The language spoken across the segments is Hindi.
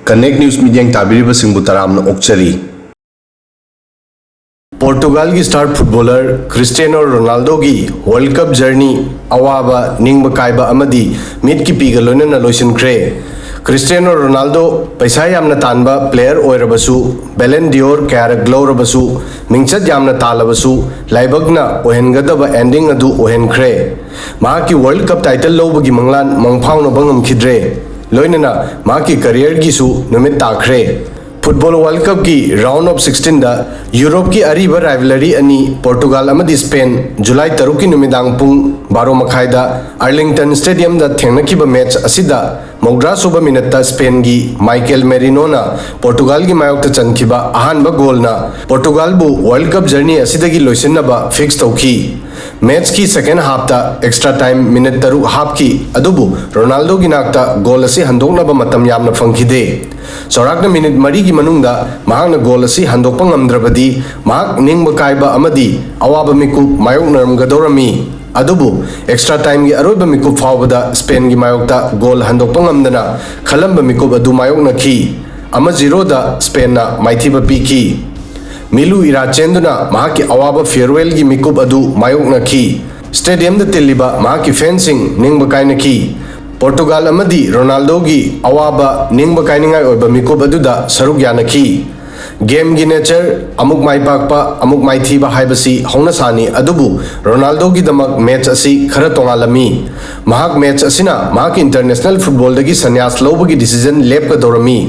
connect news media Tabib Singh तराम ओक्चरी पोर्टुगल की स्टार फुटबॉलर क्रिस्टियानो रोनाल्डो की वर्ल्ड कप जर्नी अवाबा निंगबा कायबा अमदी मिट की पीगा लोइनना लोइसिनख्रे क्रिस्टियानो रोनाल्डो पैसा यामना तानबा प्लेयर ओइरबसु बैलन डियोर कयारक लौरबसु मिंगचत यामना तालबसु लाइबगना ओहेनगदबा एंडिंग अदु ओहेनख्रे माकी वर्ल्ड कप टाइटल लौबगी मंगलान मंगफाउना बंगमखिद्रे लोइनना माकी करियर गिसु नुमित ताख्रे फुटबॉल वर्ल्ड कप की राउंड ऑफ 16 यूरोप की अरीब राइवलरी अनी पोर्टुगल स्पेन जुलाई 3 की नुमिदांग पुंग 12 मखाइदा अर्लिंगटन स्टेडियम दा थेंगनखिबा मैच असिदा मौद्रा सुब मिनट स्पेन की माइकेल मेरिनोना पोर्टुगल की मायोक चनखिबा अहानबा गोलना पोर्टुगल बु वर्ल्ड कप जर्नी असिदगी लोइसिनबा फिक्स तौखी मैच की सेकेंड हाफ ता एक्स्ट्रा टाइम मिनट 3 हाफ की अदुबु रोनाल्डो की नाकता गोल असी हंदोकनबा मतम यामना फंखिदे चौराकना मिनट 3 की मनुंगदा महाकना गोल असी हंदोकपा ngamdrabadi महाक निंगबा कायबा अमदी अवाबा मिकुप मायोकनरमगदौरमी अदुबु एक्स्ट्रा टाइम की अरोइबा मिकुप फावबदा स्पेन की मायोकता गोल हंदोकपा ngamdana खलंबा मिकुप अदु मायोकनखी 1-0 दा स्पेन ना माइथिबा पीखी मिलू इरा चेंदुना महाकी अवाबा फेयरवेल की मिकुप अदु मायोकनखी स्टेडियम दा तिल्लिबा महाकी फेंसिंग निंगबा कायनखी पोर्टुगल अमदी रोनाल्डो की अवाबा निंगबा कायनिंगाय ओइबा मिकुप अदुदा सरुक यानखी गेम की नेचर अमुक माइपाकपा अमुक माइथीबा हाइबसी हौना सानी अदुबु रोनाल्डो की दमक मैच असी खरा तोंगालमी महाक मैच असिना महाक इंटरनेशनल फुटबॉल दगी सन्यास लौबगी डिसीजन लेपकदौरमी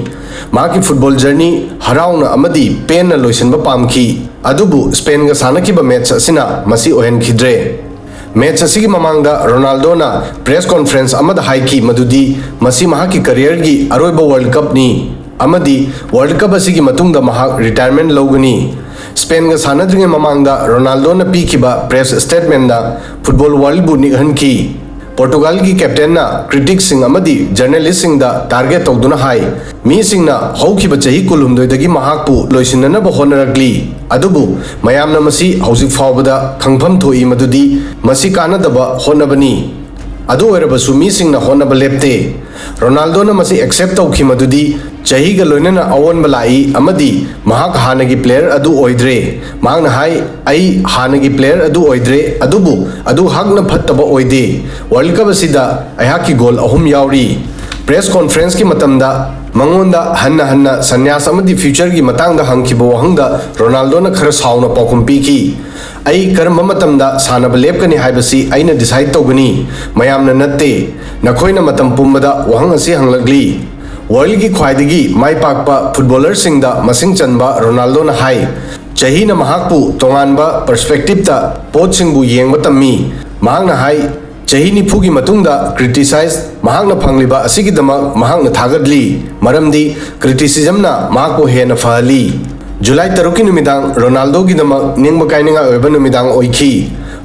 महाकी फुटबॉल जर्नी हराउना अमदी पेन लोइसनबा पामखी अदुबु स्पेन गा सानखिबा मैच असिना मसी ओहेनखिद्रे मैच असिगी ममांगदा रोनाल्डो ना प्रेस कॉन्फ्रेंस अमद हाइकी मदुदी मसी महाकी करियर की अरोइबा वर्ल्ड कप नी अमदी वर्ल्ड कप असिगी मतुंगदा महाक रिटायरमेंट लौगनी स्पेन गा सानद्रिंगे ममांगदा रोनाल्डो ना पीखिबा प्रेस स्टेटमेंट दा फुटबॉल वर्ल्ड बु निगहनखी पोर्टुगल की कैप्टन ना क्रिटिक्स सिंग अमदी जर्नलिस्ट सिंग दा टारगेट तौदुना हाई मी सिंग ना हौखिबा चही कुलुमदोइदगी महाकपु लोइसिननबा होनरगली अदुबु मयामना मसी हौजिक फावबदा खंगफम थोई मदुदी मसी कानदबा होनबनी अदु ओइरबसु मी सिंग ना होनबा लेप्ते रोनाल्डो ना मसी एक्सेप्ट तौखि मदुदी चही गा लोइनना अवोनबा लाई अमदी महाक हानगी प्लेयर अदु ओइद्रे मांगना हाई आई हानगी प्लेयर अदु ओइद्रे अदुबु अदु हागना फत्तबा ओइदे वर्ल्ड कप असिदा अयाकी गोल अहुम यावरी प्रेस कॉन्फ्रेंस की मतमदा मंगोंदा हन्ना हन्ना सन्यास अमदी फ्यूचर की मतांगदा हंखिबा वहंगदा रोनाल्डो ना खरा साउना पाउकुम पीखी आई करम मतमदा सानब लेपकनी हाइबसी आइना डिसाइड तौगनी मयामना नत्ते नखोइना मतम पुम्बदा वहंग असी हंगलगली वर्ल्ड की ख्वाइदगी माइपाकपा फुटबॉलर सिंगदा मसिंग चनबा रोनाल्डो ना हाई चही ना महाकपु तोंगानबा पर्सपेक्टिव ता पोट सिंगबु येंगबा तम्मी महाकना हाई चही निफु की मतुंगदा क्रिटिसाइज महाकना फंगलिबा असिगिदमक महाकना थागदली मरमदी क्रिटिसिज्म ना महाकपु हेना फहली जुलाई 3 की नुमिदांग रोनाल्डो की दमक निंगबा कायनिंगा ओइबा नुमिदांग ओइखी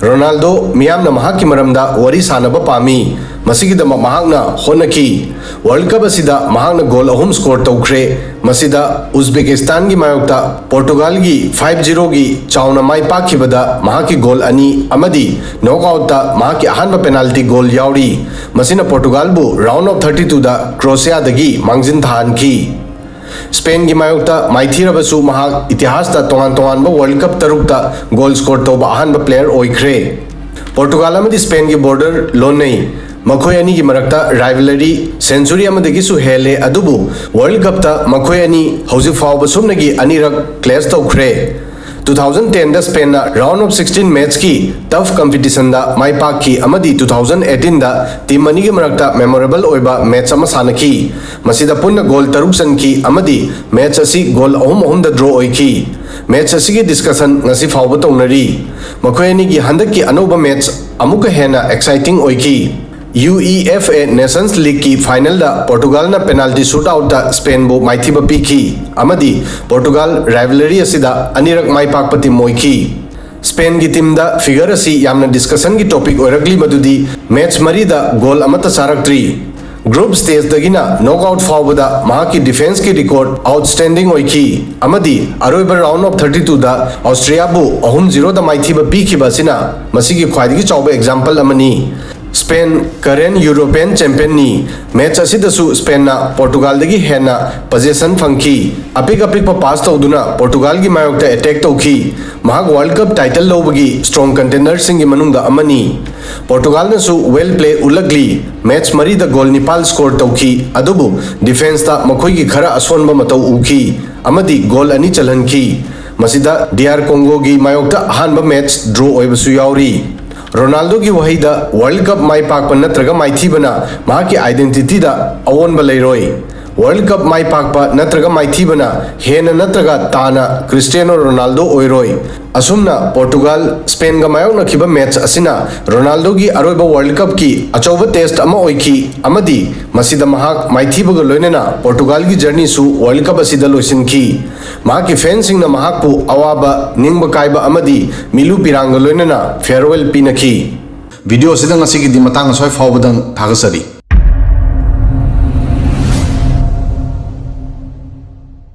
रोनाल्डो मियामना महाकी मरमदा वरी सानबा पामी मसिगिदमक महाकना होनखी वर्ल्ड कप असिदा महाकना गोल अहुम स्कोर तौख्रे मसिदा उज्बेकिस्तान की मायोक्ता पोर्टुगल की 5-0 की चाउना माई पाखिबदा महाकी गोल अनी अमदी नॉकआउट महाकी अहानबा पेनाल्टी गोल यावरी मसिना पोर्टुगल बु राउंड ऑफ 32 दा क्रोएशिया दगी मांगजिन थानखी स्पेन की मायोक्ता माइथीरबसु महाक इतिहास ता तोंगान वर्ल्ड कप 3 गोल स्कोर तौबा अहानबा प्लेयर ओइख्रे पोर्टुगल अमदी स्पेन की बॉर्डर लोनई मखोय अनी की मरक्ता राइवलरी सेंचुरी अमदगिसु हेले अदुबु वर्ल्ड कप ता मखोय अनी हौजिक फावबा सुमनगी अनीरक क्लैश तौख्रे 2010 दा स्पेन ना राउंड ऑफ 16 मैच की टफ कंपटीशन दा माई पाखी अमदी 2018 दा टीम अनी की मरक्ता मेमोरेबल ओइबा मैच अमा सानखी मसिदा पुन्ना गोल 3 सनखी अमदी मैच असी गोल 3-3 दा ड्रॉ ओइखी मैच असी की डिस्कशन ngasi फावबा तौनरी मखोय अनी की हंदक की अनोबा मैच अमुक हेना एक्साइटिंग ओइखी UEFA नेशंस लीग की फाइनल दा पोर्टुगल ना पेनाल्टी शूट आउट दा स्पेन बु माइथिबा पीखी अमदी पोर्टुगल राइवलरी असिदा अनिरक माइपाकपति मोइखी स्पेन की टीम दा फिगर असी यामना डिस्कशन की टॉपिक ओइरगली मदुदी मैच मरी दा गोल अमता सारक्ट्री ग्रुप स्टेज दगिना नॉकआउट फावबदा महाकी डिफेंस की रिकॉर्ड आउटस्टैंडिंग ओइखी अमदी अरोइबा राउंड ऑफ 32 दा ऑस्ट्रिया बु 3-0 दा माइथिबा पीखिबा सिना मसिगी ख्वाइदगी चावबा एग्जांपल अमनी स्पेन करेंट यूरोपियन चैंपियन नी मैच असिदसु स्पेन ना पोर्टुगाल दगी हेना पोजीशन फंकी अपिक अपिक पास तौदुना पोर्टुगाल की मायोक्ता अटैक तौखी महाग वर्ल्ड कप टाइटल लौबगी स्ट्रॉन्ग कंटेंडर सिंह की मनुंग दा अमनी पोर्टुगाल नसु वेल प्ले उलगली मैच मरी द गोल निपाल स्कोर तौखी अदुबु डिफेंस ता मखोई की खरा असोनबा मतौ उखी अमदी गोल अनि चलहनखी मसिदा डीआर कोंगो की मायोक्ता अहानबा मैच ड्रॉ ओइबसु यावरी रोनाल्डो की वही दा वर्ल्ड कप माई पाक नत्रगा माइथीबना मा की आइडेंटिटी दा अवोनबा लेरोई वर्ल्ड कप माई पाक नत्रगा माइथीबना हेन नत्रगा ताना क्रिस्टियानो रोनाल्डो ओइरोई असुमना पोर्टुगाल स्पेन गा मायोनखिबा मैच असिना रोनाल्डो की अरोइबा वर्ल्ड कप की अचौबा टेस्ट अमा ओइखी अमदी मसिदा महाक माइथीबगा लोइनेना पोर्टुगाल की जर्नी सु वर्ल्ड कप असिदा लोइसिनखी मा की फैंसिंग ना महाक पु अवाबा निंगबा काइबा अमदी मिलु पिरांगा लोइनेना फेयरवेल पिनखी वीडियो सिदा ngasi की दिमतांग सोय फावबदंग थागसरी